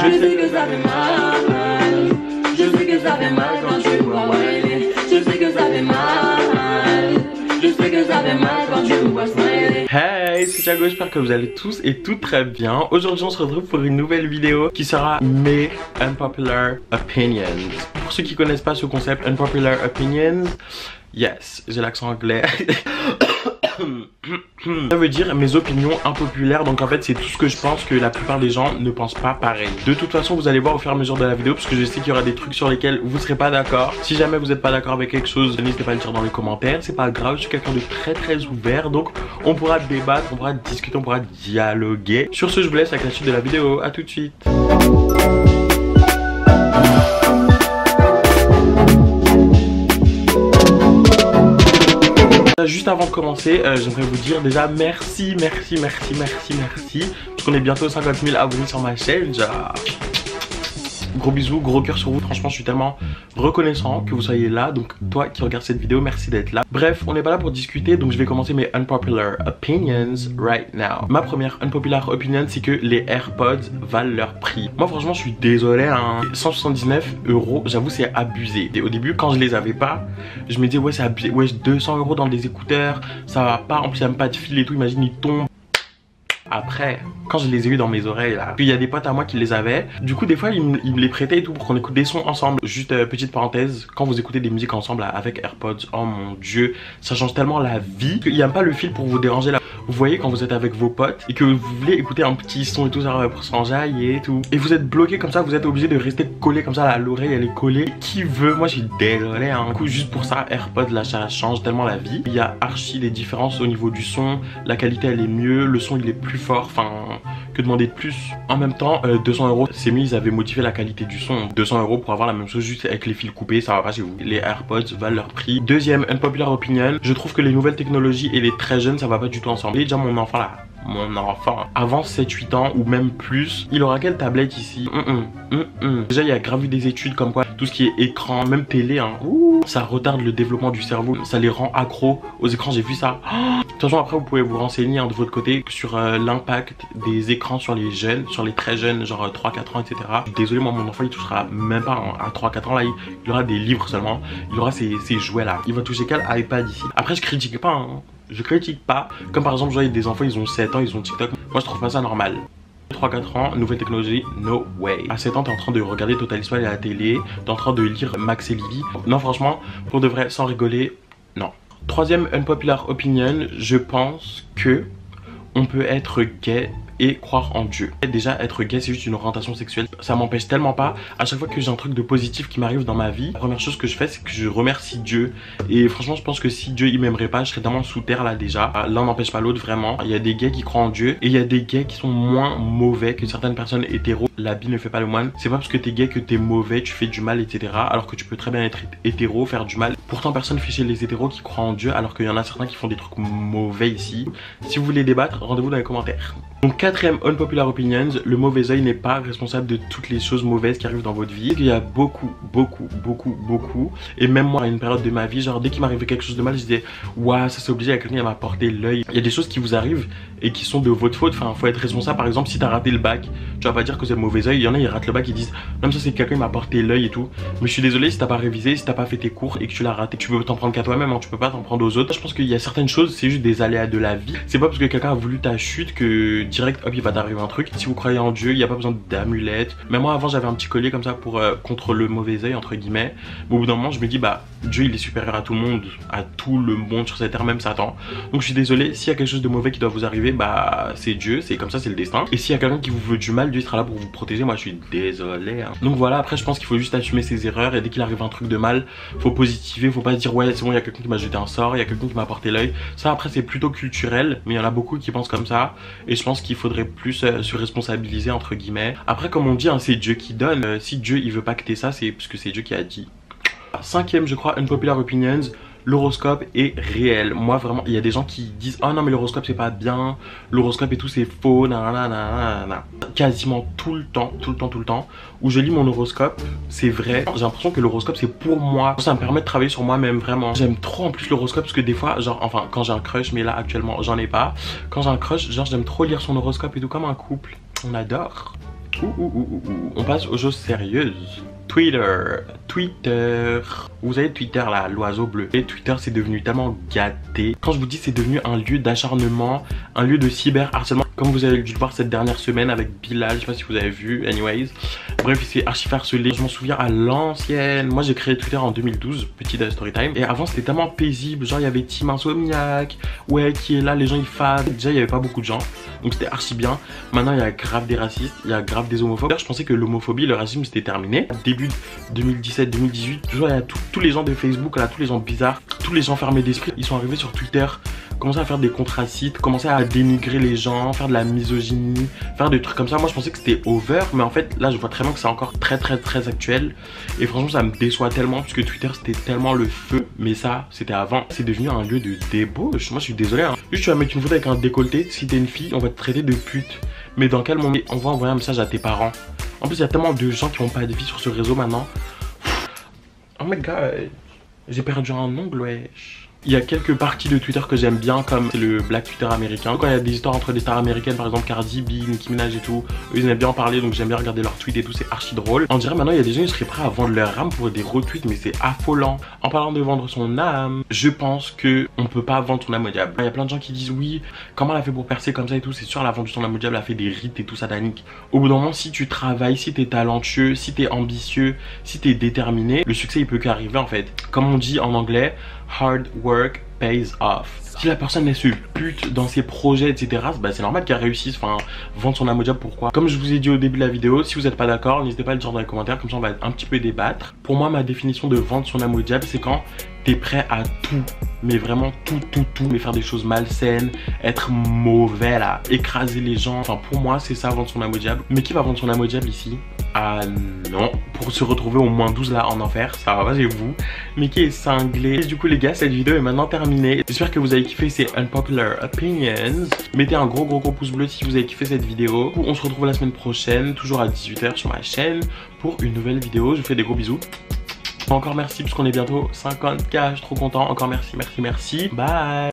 Je sais que ça fait mal. Je sais que ça fait mal quand tu vois whiner. Je sais que ça fait mal. Je sais que ça fait mal quand tu vois smiler. Hey, c'est Thiago, j'espère que vous allez tous et toutes très bien. Aujourd'hui on se retrouve pour une nouvelle vidéo qui sera mes unpopular opinions. Pour ceux qui connaissent pas ce concept unpopular opinions, yes, j'ai l'accent anglais. Ça veut dire mes opinions impopulaires, donc en fait c'est tout ce que je pense que la plupart des gens ne pensent pas pareil. De toute façon vous allez voir au fur et à mesure de la vidéo, parce que je sais qu'il y aura des trucs sur lesquels vous serez pas d'accord. Si jamais vous n'êtes pas d'accord avec quelque chose, n'hésitez pas à le dire dans les commentaires, c'est pas grave, je suis quelqu'un de très ouvert, donc on pourra débattre, on pourra discuter, on pourra dialoguer. Sur ce je vous laisse avec la suite de la vidéo, à tout de suite. Juste avant de commencer, j'aimerais vous dire déjà merci, parce qu'on est bientôt 50 000 abonnés sur ma chaîne. Gros bisous, gros cœur sur vous, franchement je suis tellement reconnaissant que vous soyez là. Donc toi qui regardes cette vidéo, merci d'être là. Bref, on n'est pas là pour discuter, donc je vais commencer mes unpopular opinions right now. Ma première unpopular opinion, c'est que les AirPods valent leur prix. Moi franchement je suis désolé, hein. 179 €, j'avoue c'est abusé. Et au début quand je les avais pas, je me disais ouais c'est abusé, ouais 200 € dans des écouteurs, ça va pas, en plus il n'y a même pas de fil et tout, imagine ils tombent. Après, quand je les ai eu dans mes oreilles là, puis il y a des potes à moi qui les avaient. Du coup des fois ils me les prêtaient et tout pour qu'on écoute des sons ensemble. Juste petite parenthèse, quand vous écoutez des musiques ensemble là, avec AirPods, oh mon dieu, ça change tellement la vie. Il n'y a pas le fil pour vous déranger là. Vous voyez quand vous êtes avec vos potes et que vous voulez écouter un petit son et tout ça pour s'enjailler et tout, et vous êtes bloqué comme ça, vous êtes obligé de rester collé comme ça à l'oreille, elle est collée. Qui veut? Moi je suis désolé hein. Du coup juste pour ça AirPods là ça change tellement la vie. Il y a archi des différences au niveau du son, la qualité elle est mieux, le son il est plus fort, enfin que demander de plus. En même temps 200 €, c'est mieux, ils avaient modifié la qualité du son. 200 € pour avoir la même chose juste avec les fils coupés, ça va pas chez vous. Les AirPods valent leur prix. Deuxième unpopular opinion, je trouve que les nouvelles technologies et les très jeunes ça va pas du tout ensemble. Et déjà mon enfant là, avant 7-8 ans ou même plus, il aura quelle tablette ici? Déjà il y a grave eu des études comme quoi tout ce qui est écran, même télé hein, ça retarde le développement du cerveau, ça les rend accros aux écrans, j'ai vu ça. De toute façon après vous pouvez vous renseigner hein, de votre côté sur l'impact des écrans sur les jeunes, sur les très jeunes, genre 3-4 ans etc. Désolé moi mon enfant il touchera même pas hein, à 3-4 ans là, il aura des livres seulement, il aura ses jouets là, il va toucher quel iPad ici. Après je critique pas hein. Je critique pas, comme par exemple, je vois des enfants, ils ont 7 ans, ils ont TikTok. Moi, je trouve pas ça normal. 3-4 ans, nouvelle technologie, no way. À 7 ans, t'es en train de regarder Total Spice à la télé, t'es en train de lire Max et Lily. Non, franchement, pour de vrai, sans rigoler, non. Troisième unpopular opinion, je pense que on peut être gay et croire en Dieu. Déjà être gay c'est juste une orientation sexuelle, ça m'empêche tellement pas. À chaque fois que j'ai un truc de positif qui m'arrive dans ma vie, la première chose que je fais c'est que je remercie Dieu. Et franchement je pense que si Dieu il m'aimerait pas, je serais tellement sous terre là déjà. L'un n'empêche pas l'autre vraiment. Il y a des gays qui croient en Dieu et il y a des gays qui sont moins mauvais que certaines personnes hétéros. L'habit ne fait pas le moine. C'est pas parce que t'es gay que t'es mauvais, tu fais du mal etc. Alors que tu peux très bien être hétéro, faire du mal. Pourtant personne fait chez les hétéros qui croient en Dieu, alors qu'il y en a certains qui font des trucs mauvais ici. Si vous voulez débattre, rendez-vous dans les commentaires. Donc quatrième unpopular opinions, le mauvais œil n'est pas responsable de toutes les choses mauvaises qui arrivent dans votre vie. Il y a beaucoup, et même moi à une période de ma vie, genre dès qu'il m'arrivait quelque chose de mal, je disais waouh ça c'est obligé, il y a quelqu'un qui m'a porté l'œil. Il y a des choses qui vous arrivent et qui sont de votre faute, enfin faut être responsable. Par exemple si t'as raté le bac, tu vas pas dire que c'est le mauvais œil. Il y en a ils ratent le bac, ils disent non ça c'est quelqu'un qui m'a porté l'œil et tout. Mais je suis désolé si t'as pas révisé, si t'as pas fait tes cours et que tu l'as raté, tu peux t'en prendre qu'à toi-même hein, tu peux pas t'en prendre aux autres. Je pense qu'il y a certaines choses, c'est juste des aléas de la vie. C'est pas parce que quelqu'un a voulu ta chute que direct hop il va t'arriver un truc. Si vous croyez en Dieu, il n'y a pas besoin d'amulette. Mais moi avant j'avais un petit collier comme ça pour contre le mauvais œil entre guillemets. Mais au bout d'un moment je me dis bah Dieu il est supérieur à tout le monde, sur cette terre, même Satan. Donc je suis désolé, s'il y a quelque chose de mauvais qui doit vous arriver, bah c'est Dieu, c'est comme ça, c'est le destin. Et s'il y a quelqu'un qui vous veut du mal, Dieu sera là pour vous protéger. Moi je suis désolé hein. Donc voilà, après je pense qu'il faut juste assumer ses erreurs et dès qu'il arrive un truc de mal, faut positiver, faut pas se dire ouais c'est bon il y a quelqu'un qui m'a jeté un sort, il y a quelqu'un qui m'a porté l'œil. Ça après c'est plutôt culturel, mais il y en a beaucoup qui pensent comme ça et je pense qu'il faudrait plus se responsabiliser entre guillemets. Après comme on dit hein, c'est Dieu qui donne. Si Dieu il veut pas que t'aies ça, c'est parce que c'est Dieu qui a dit. Cinquième je crois unpopular opinions, l'horoscope est réel. Moi vraiment il y a des gens qui disent oh non mais l'horoscope c'est pas bien, l'horoscope et tout c'est faux, nanana. Quasiment tout le temps où je lis mon horoscope c'est vrai. J'ai l'impression que l'horoscope c'est pour moi, ça me permet de travailler sur moi-même vraiment. J'aime trop en plus l'horoscope parce que des fois genre enfin quand j'ai un crush, mais là actuellement j'en ai pas, quand j'ai un crush genre j'aime trop lire son horoscope et tout comme un couple, on adore. On passe aux choses sérieuses. Twitter. Vous savez Twitter là, l'oiseau bleu. Et Twitter c'est devenu tellement gâté. Quand je vous dis c'est devenu un lieu d'acharnement, un lieu de cyberharcèlement. Comme vous avez dû le voir cette dernière semaine avec Bilal, je sais pas si vous avez vu, anyways. Bref, il s'est archi harcelé. Je m'en souviens à l'ancienne. Moi j'ai créé Twitter en 2012, petit story time. Et avant c'était tellement paisible, genre il y avait Team Insomniac, ouais qui est là, les gens ils fadent. Déjà il y avait pas beaucoup de gens, donc c'était archi bien. Maintenant il y a grave des racistes, il y a grave des homophobes. Je pensais que l'homophobie, le racisme c'était terminé. Début 2017-2018, toujours il y a tous les gens de Facebook là, tous les gens bizarres, tous les gens fermés d'esprit, ils sont arrivés sur Twitter, commençaient à faire des contracites, commençaient à dénigrer les gens, faire de la misogynie, faire des trucs comme ça. Moi je pensais que c'était over, mais en fait là je vois très bien que c'est encore très actuel. Et franchement ça me déçoit tellement, puisque Twitter c'était tellement le feu. Mais ça c'était avant, c'est devenu un lieu de débauche. Moi je suis désolé hein. Juste tu vas mettre une photo avec un décolleté, si t'es une fille on va te traiter de pute. Mais dans quel moment on va envoyer un message à tes parents? En plus il y a tellement de gens qui n'ont pas de vie sur ce réseau maintenant. Oh my god, j'ai perdu un ongle, wesh. Il y a quelques parties de Twitter que j'aime bien, comme le Black Twitter américain. Quand il y a des histoires entre des stars américaines, par exemple Cardi B, Nicki Minaj et tout, eux ils aiment bien en parler, donc j'aime bien regarder leurs tweets et tout, c'est archi drôle. On dirait maintenant il y a des gens qui seraient prêts à vendre leur âme pour des retweets, mais c'est affolant. En parlant de vendre son âme, je pense que on peut pas vendre son âme au diable. Il y a plein de gens qui disent oui, comment elle a fait pour percer comme ça et tout, c'est sûr elle a vendu son âme au diable, elle a fait des rites et tout satanique. Au bout d'un moment, si tu travailles, si t'es talentueux, si t'es ambitieux, si t'es déterminé, le succès il peut qu'arriver en fait. Comme on dit en anglais, hard work pays off. Si la personne elle se bute dans ses projets etc, bah c'est normal qu'elle réussisse, enfin vendre son âme au diable. Pourquoi? Comme je vous ai dit au début de la vidéo, si vous n'êtes pas d'accord n'hésitez pas à le dire dans les commentaires, comme ça on va un petit peu débattre. Pour moi ma définition de vendre son âme au diable c'est quand t'es prêt à tout, mais vraiment tout, mais faire des choses malsaines, être mauvais là, écraser les gens. Enfin pour moi c'est ça vendre son âme au diable. Mais qui va vendre son âme au diable ici? Ah non, pour se retrouver au moins 12 là en enfer, ça va pas chez vous. Mais qui est cinglé. Et du coup les gars, cette vidéo est maintenant terminée. J'espère que vous avez kiffé ces unpopular opinions. Mettez un gros pouce bleu si vous avez kiffé cette vidéo. On se retrouve la semaine prochaine, toujours à 18 h sur ma chaîne, pour une nouvelle vidéo. Je vous fais des gros bisous. Encore merci puisqu'on est bientôt 50 000, je suis trop content. Encore merci. Bye.